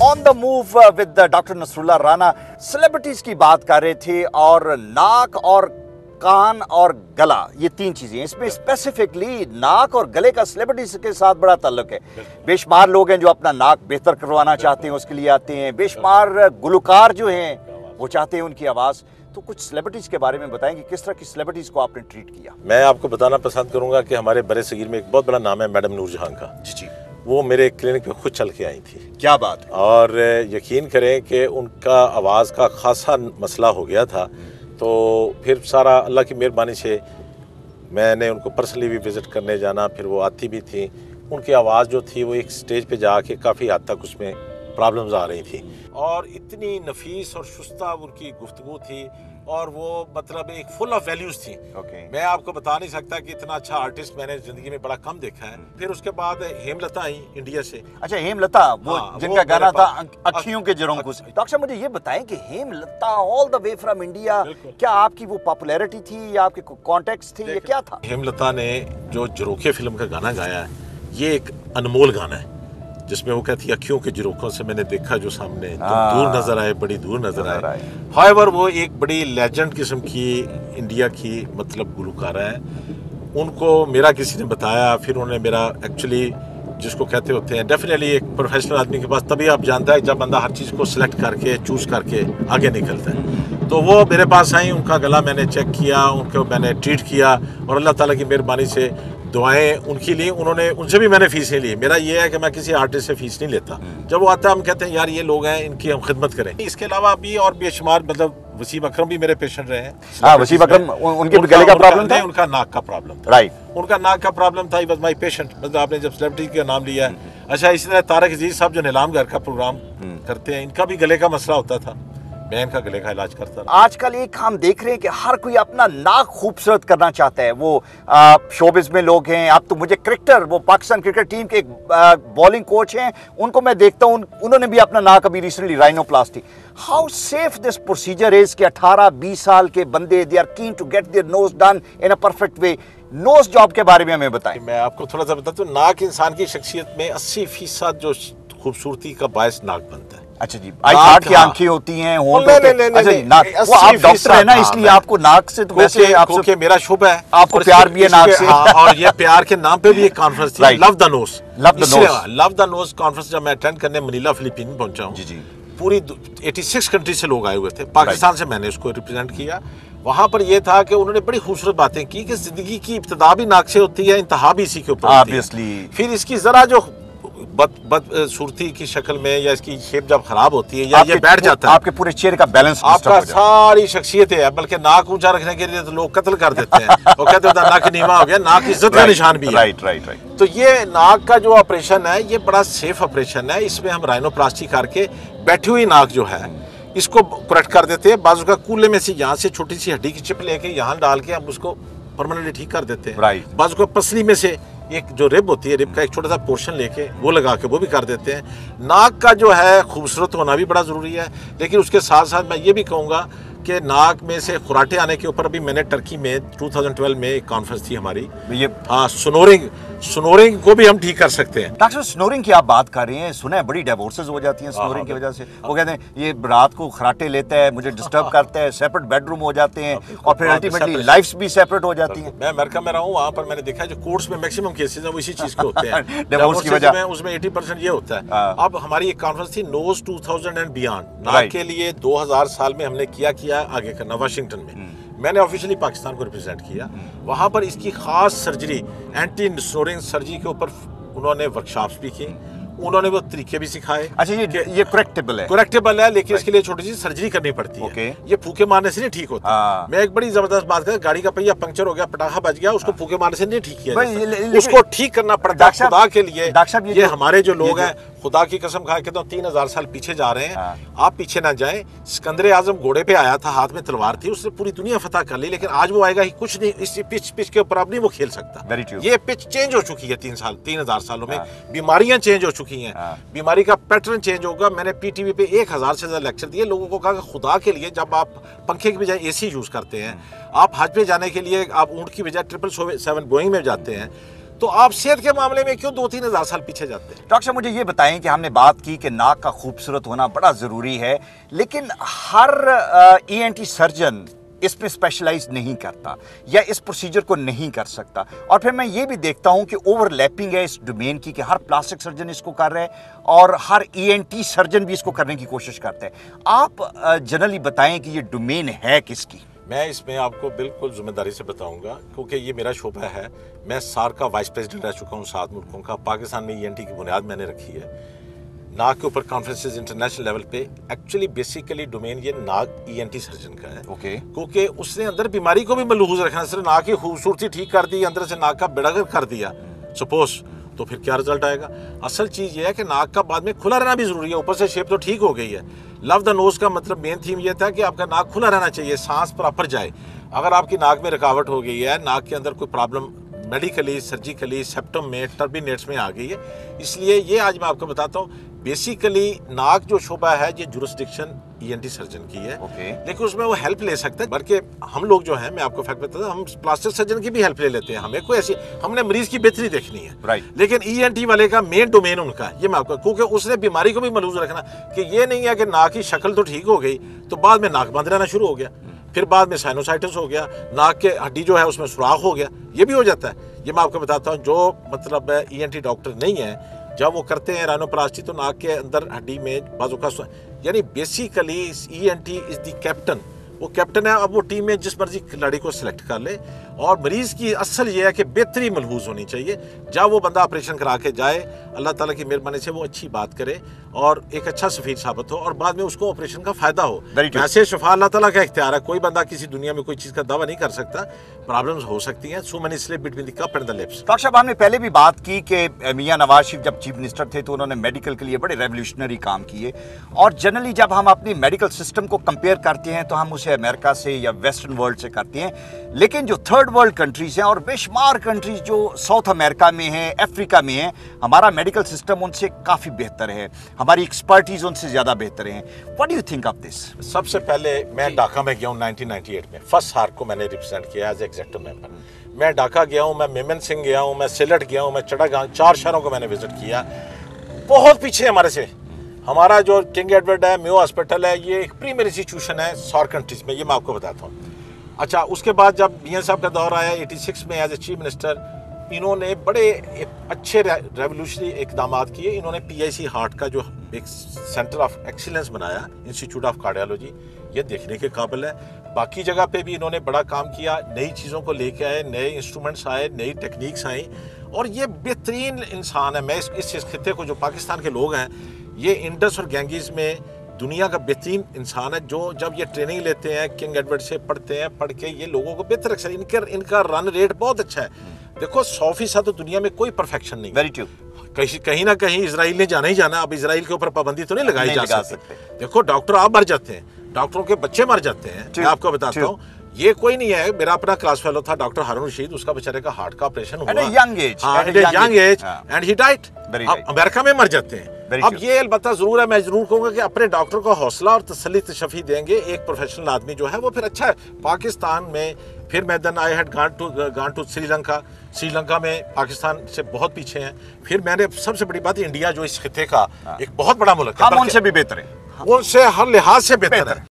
On the move with doctor Nasrullah Rana. Celebrities की बात कर रहे थे और नाक और कान और गला, ये तीन चीजें, इसमें स्पेसिफिकली नाक और गले का सेलिब्रिटीज के साथ बड़ा ताल्लुक है। बेशुमार लोग हैं जो अपना नाक बेहतर करवाना चाहते हैं, उसके लिए आते हैं। बेशुमार गुलकार जो हैं वो चाहते हैं उनकी आवाज़। तो कुछ सेलिब्रिटीज के बारे में बताएंगे, किस तरह की सेलिब्रिटीज को आपने ट्रीट किया? मैं आपको बताना पसंद करूंगा कि हमारे बड़े सगीर में एक बहुत बड़ा नाम है मैडम नूरजहां का। जी। वो मेरे क्लिनिक में खुद चल के आई थी। क्या बात है। और यकीन करें कि उनका आवाज़ का खासा मसला हो गया था। तो फिर सारा अल्लाह की मेहरबानी से मैंने उनको पर्सनली भी विज़िट करने जाना, फिर वो आती भी थी। उनकी आवाज़ जो थी वो एक स्टेज पे जाके काफ़ी हद तक उसमें प्रॉब्लम्स आ रही थी और इतनी नफीस और शुस्ता उनकी गुफ्तगू थी और वो मतलब एक फुल ऑफ वैल्यूज थी। मैं आपको बता नहीं सकता कि इतना अच्छा आर्टिस्ट मैंने जिंदगी में बड़ा कम देखा है। फिर उसके बाद हेमलता आई इंडिया से। अच्छा, हेमलता वो जिनका गाना था अखियों के झरोखों से। डॉक्टर साहब मुझे ये बताएं कि Hemlata all the way from India, क्या आपकी वो पॉपुलैरिटी थी या आपके कॉन्टेक्ट्स थे, ये क्या था? हेमलता ने जो झरोखे फिल्म का गाना गाया है, ये एक अनमोल गाना है जिसमें वो कहती है अखियों के झरोखों से मैंने देखा जो सामने, तुम दूर नजर आए, बड़ी दूर नजर आए। हाउएवर वो एक बड़ी लेजेंड किस्म की इंडिया की मतलब गुलकारा है। उनको मेरा किसी ने बताया, फिर उन्होंने मेरा एक्चुअली जिसको कहते होते हैं डेफिनेटली एक प्रोफेशनल आदमी के पास तभी आप जानता है जब बंदा हर चीज़ को सिलेक्ट करके चूज करके आगे निकलता है। तो वो मेरे पास आई, उनका गला मैंने चेक किया, उनको मैंने ट्रीट किया और अल्लाह ताला की मेहरबानी से दुआएं उनकी ली। उन्होंने उनसे भी मैंने फीस नहीं ली। मेरा ये है कि मैं किसी आर्टिस्ट से फीस नहीं लेता। जब वो आता है हम कहते हैं यार ये लोग हैं, इनकी हम खिदमत करें। इसके अलावा भी और बेशुमार मतलब वसीम अकरम भी मेरे पेशेंट रहे हैं। हाँ, वसीम अकरम उनके गले का प्रॉब्लम था, उनका नाक का प्रॉब्लम था। राइट, उनका नाक का प्रॉब्लम था। Was my patient. मतलब आपने जब सेलिब्रिटी का नाम लिया है। अच्छा, इसी तरह तारक अजीज साहब जो नीलाम घर का प्रोग्राम करते हैं, इनका भी गले का मसला होता था। मैं इनका गले का इलाज करता था। आजकल एक हम देख रहे हैं कि हर कोई अपना नाक खूबसूरत करना चाहता है। वो शोबिज में लोग हैं। अब तो मुझे क्रिकेटर, वो पाकिस्तान क्रिकेट टीम के एक बॉलिंग कोच हैं, उनको मैं देखता हूँ, उन्होंने भी अपना नाक अभी recently rhinoplasty. How safe this procedure is कि 18-20 साल के बंदे they are keen to get their nose done in a perfect way. Nose job के बारे में हमें बताएं। मैं आपको थोड़ा सा बताता हूँ। नाक इंसान की शख्सियत में 80% जो खूबसूरती का बायस नाक बनता है। अच्छा जी, आई हार्ट की आंखें होती हैं, होंठ होते हैं। अच्छा जी, नाक, वो आप डॉक्टर है ना, इसलिए आपको नाक से तो वैसे आपसे मेरा शुभ है, आपको प्यार भी है नाक से। और ये प्यार के नाम पे भी एक कॉन्फ्रेंस थी, love the nose. Love the nose conference जब मैं अटेंड करने मनीला फिलीपीन पहुंचा हूँ। जी, पूरी 86 कंट्री से लोग आए हुए थे। पाकिस्तान से मैंने उसको रिप्रेजेंट किया। वहां पर यह था कि उन्होंने बड़ी खूबसूरत बातें की कि जिंदगी की इब्तिदा भी नाक से होती है, इंतहा भी इसी के ऊपर होती है। फिर इसकी जरा जो बदसूरती की शक्ल में या इसकी शेप जब खराब होती है या ये बैठ जाता है, आपके पूरे चेहरे का बैलेंस, आपका सारी शख्सियत है। बल्कि नाक ऊंचा रखने के लिए तो लोग कत्ल कर देते हैं। वो कहते हैं नाक नीवा हो गया, नाक इज्जत का निशान भी है। राइट। तो ये नाक का जो ऑपरेशन है ये बड़ा सेफ ऑपरेशन है। इसमें हम राइनोप्लास्टी करके बैठी हुई नाक जो है इसको करेक्ट कर देते हैं। बाजू का कूल्हे में से यहाँ से छोटी सी हड्डी की चिप लेके यहाँ डाल के हम उसको परमानेंटली ठीक कर देते हैं। बाजू का पसली में से एक जो रिब होती है, रिब का एक छोटा सा पोर्शन लेके वो लगा के वो भी कर देते हैं। नाक का जो है खूबसूरत होना भी बड़ा ज़रूरी है। लेकिन उसके साथ साथ मैं ये भी कहूँगा कि नाक में से खुराटे आने के ऊपर अभी मैंने टर्की में 2012 में एक कॉन्फ्रेंस थी हमारी। ये हाँ, स्नोरिंग को भी हम ठीक कर सकते हैं। डॉक्टर, स्नोरिंग की आप बात कर रहे हैं, सुना है बड़ी डिवोर्सेस हो जाती हैं स्नोरिंग की वजह से। वो कहते हैं ये रात को खराटे लेता है, मुझे डिस्टर्ब करता है, सेपरेट बेडरूम हो जाते हैं और फिर अल्टीमेटली लाइफ्स भी सेपरेट हो जाती हैं। मैं अमेरिका में रहा हूँ, वहाँ पर मैंने देखा है जो कोर्ट्स में मैक्सिमम केसेस हैं वो इसी चीज़ के होते हैं डिवोर्स की वजह। उसमें 80% ये होता है। अब हमारी एक कॉन्फ्रेंस थी नोज 2000 एंड बियॉन्ड। नाक के लिए 2000 साल में हमने किया आगे करना वाशिंगटन में। मैंने ऑफिशियली पाकिस्तान को रिप्रेजेंट किया। वहाँ पर इसकी खास सर्जरी, एंटी स्नोरिंग सर्जरी के ऊपर उन्होंने वर्कशॉप्स भी की, उन्होंने वो तरीके भी सिखाए। अच्छा, ये करेक्टेबल है लेकिन इसके लिए छोटी सी सर्जरी करनी पड़ती है। ये फूके मारने से नहीं ठीक होता। मैं एक बड़ी जबरदस्त बात कर, गाड़ी का पहिया पंक्चर हो गया, पटाखा बच गया, उसको फूके मारने से नहीं ठीक किया, उसको ठीक करना पड़ता है खुदा के लिए। ये हमारे जो लोग हैं, खुदा की कसम खा के तो 3000 साल पीछे जा रहे हैं। आप पीछे ना जाएं। सिकंदर आजम घोड़े पे आया था, हाथ में तलवार थी, उसने पूरी दुनिया फतह कर ली, लेकिन आज वो आएगा ही कुछ नहीं। इस पिच के ऊपर अब नहीं वो खेल सकता। ये पिच चेंज हो चुकी है 3000 सालों में। बीमारियां चेंज हो चुकी हैं, बीमारी का पैटर्न चेंज होगा। मैंने पीटीवी पे 1000 से ज्यादा लेक्चर दिए, लोगों को कहा कि खुदा के लिए जब आप पंखे की बजाय एसी यूज करते हैं, आप हज पे जाने के लिए आप ऊंट की बजाय 777 बोइंग में जाते हैं, तो आप सेहत के मामले में क्यों 2-3 हज़ार साल पीछे जाते हैं? डॉक्टर साहब मुझे ये बताएं कि हमने बात की कि नाक का खूबसूरत होना बड़ा ज़रूरी है, लेकिन हर ईएनटी सर्जन इसमें स्पेशलाइज नहीं करता या इस प्रोसीजर को नहीं कर सकता। और फिर मैं ये भी देखता हूं कि ओवरलैपिंग है इस डोमेन की, कि हर प्लास्टिक सर्जन इसको कर रहे हैं और हर ईएनटी सर्जन भी इसको करने की कोशिश करते हैं। आप जनरली बताएं कि ये डोमेन है किसकी? मैं इसमें आपको बिल्कुल जिम्मेदारी से बताऊंगा, क्योंकि ये मेरा शोबा है। मैं सार का वाइस प्रेसिडेंट रह चुका हूँ 7 मुल्कों का। पाकिस्तान में ईएनटी की बुनियाद मैंने रखी है। नाक के ऊपर कॉन्फ्रेंसेस इंटरनेशनल लेवल पे एक्चुअली बेसिकली डोमेन ये नाक ईएनटी सर्जन का है। ओके। क्योंकि उसने अंदर बीमारी को भी मलहूज रखना, सिर्फ नाक की खूबसूरती ठीक कर दी, अंदर से नाक का बेड़ागर कर दिया सपोज, तो फिर क्या रिजल्ट आएगा? असल चीज़ ये है कि नाक का बाद में खुला रहना भी जरूरी है। ऊपर से शेप तो ठीक हो गई है। लव द नोज का मतलब मेन थीम ये था कि आपका नाक खुला रहना चाहिए, सांस प्रॉपर जाए। अगर आपकी नाक में रुकावट हो गई है, नाक के अंदर कोई प्रॉब्लम मेडिकली, सर्जिकली, सेप्टम में, टर्बिनेट्स में आ गई है, इसलिए ये आज मैं आपको बताता हूँ। बेसिकली नाक जो शोबा है ये जुरिस्डिक्शन ईएनटी सर्जन की है। लेकिन उसमें वो हेल्प ले सकता है, बल्कि हम लोग जो हैं, मैं आपको फैक्ट बताता हूँ, हम प्लास्टिक सर्जन की भी हेल्प ले लेते हैं। हमें कोई ऐसी, हमने मरीज की बेहतरी देखनी है। लेकिन ईएनटी वाले का मेन डोमेन उनका है, ये मैं आपको, क्योंकि उसने बीमारी को भी मलहूज रखना, कि ये नहीं है कि नाक की शक्ल तो ठीक हो गई तो बाद में नाक बंद रहना शुरू हो गया, फिर बाद में साइनोसाइटिस हो गया, नाक के हड्डी जो है उसमें सुराख हो गया, ये भी हो जाता है। ये मैं आपको बताता हूँ। जो मतलब ईएनटी डॉक्टर नहीं है, जब वो करते हैं राइनोप्लास्टी, तो नाक के अंदर हड्डी में बाजू का, यानी basically ENT is the captain. वो कैप्टन है। अब वो टीम में जिस मर्जी खिलाड़ी को सिलेक्ट कर ले, और मरीज की असल ये है कि बेहतरी मलहूज होनी चाहिए। जब वो बंदा ऑपरेशन करा के जाए, अल्लाह ताला की मेहरबानी से वो अच्छी बात करे और एक अच्छा सफीर साबित हो, और बाद में उसको ऑपरेशन का फायदा हो। वैसे शफा अल्लाह ताला का इख्तियार है। कोई बंदा किसी दुनिया में कोई चीज का दावा नहीं कर सकता। प्रॉब्लम्स हो सकती हैं। So many slip between the cup and the lips. Doctor साहब, हमने पहले भी बात की कि मियां नवाज शरीफ जब चीफ मिनिस्टर थे तो उन्होंने मेडिकल के लिए बड़े रेवोल्यूशनरी काम किए, और जनरली जब हम अपनी मेडिकल सिस्टम को कंपेयर करते हैं तो हम उसे अमेरिका से या वेस्टर्न वर्ल्ड से करते हैं। लेकिन जो थर्ड वर्ल्ड कंट्रीज हैं और बेशुमार कंट्रीज जो साउथ अमेरिका में हैं, अफ्रीका में हैं, हमारा मेडिकल सिस्टम उनसे काफ़ी बेहतर है, हमारी एक्सपर्टीज उनसे ज़्यादा बेहतर है। What do you think of this? सबसे पहले मैं ढाका में गया हूँ 1998 में, फर्स्ट सार्क को मैंने रिप्रेजेंट किया एज एग्जीक्यूटिव मेंबर। मैं ढाका गया हूँ, मैं मेमन सिंह गया हूँ, मैं सिलट गया हूँ, मैं चटागांव, 4 शहरों को मैंने विजिट किया। बहुत पीछे हमारे से। हमारा जो किंग एडवर्ड है, मेयो हॉस्पिटल है, ये एक प्रीमियर इंस्टीट्यूशन है सार्क कंट्रीज में, ये मैं आपको बताता हूँ। अच्छा, उसके बाद जब मियां साहब का दौर आया 86 में एज ए चीफ मिनिस्टर, इन्होंने बड़े अच्छे रेवोल्यूशनरी इकदाम किए। इन्होंने पीआईसी हार्ट का जो एक सेंटर ऑफ एक्सीलेंस बनाया, इंस्टीट्यूट ऑफ कार्डियोलॉजी, ये देखने के काबिल है। बाकी जगह पे भी इन्होंने बड़ा काम किया, नई चीज़ों को लेके आए, नए इंस्ट्रूमेंट्स आए, नई टेक्निक्स आई, और ये बेहतरीन इंसान है। मैं इस खिते को, जो पाकिस्तान के लोग हैं, ये इंडस और गैंगीज में दुनिया का बेहतरीन इंसान है, जो जब ये ट्रेनिंग लेते हैं, किंग एडवर्ड से पढ़ते हैं, पढ़ के ये लोगों को बेहतर रखते हैं। इनका रन रेट बहुत अच्छा है। देखो 100% तो दुनिया में कोई परफेक्शन नहीं। Very true. कहीं ना कहीं इजराइल ने जाना ही जाना। अब इजराइल के ऊपर पाबंदी तो नहीं लगाई जा सकती। देखो डॉक्टर आप मर जाते हैं, डॉक्टरों के बच्चे मर जाते हैं। मैं आपको बताता हूँ, ये कोई नहीं है। मेरा अपना क्लास फेलो था डॉक्टर हारून रशीद, उसका बेचारे का हार्ट का ऑपरेशन हुआ young age and he died. America में मर जाते हैं। अब ये अलबत्ता जरूर है, मैं जरूर कहूंगा कि अपने डॉक्टर को हौसला और तसल्ली तशफी देंगे। एक प्रोफेशनल आदमी जो है वो फिर अच्छा है। पाकिस्तान में फिर मैं then I had gone to Sri Lanka में पाकिस्तान से बहुत पीछे हैं। फिर मैंने सबसे बड़ी बात, इंडिया जो इस खिते का एक बहुत बड़ा मुल्क है, हम उनसे भी बेहतर है, उनसे हर लिहाज से बेहतर है।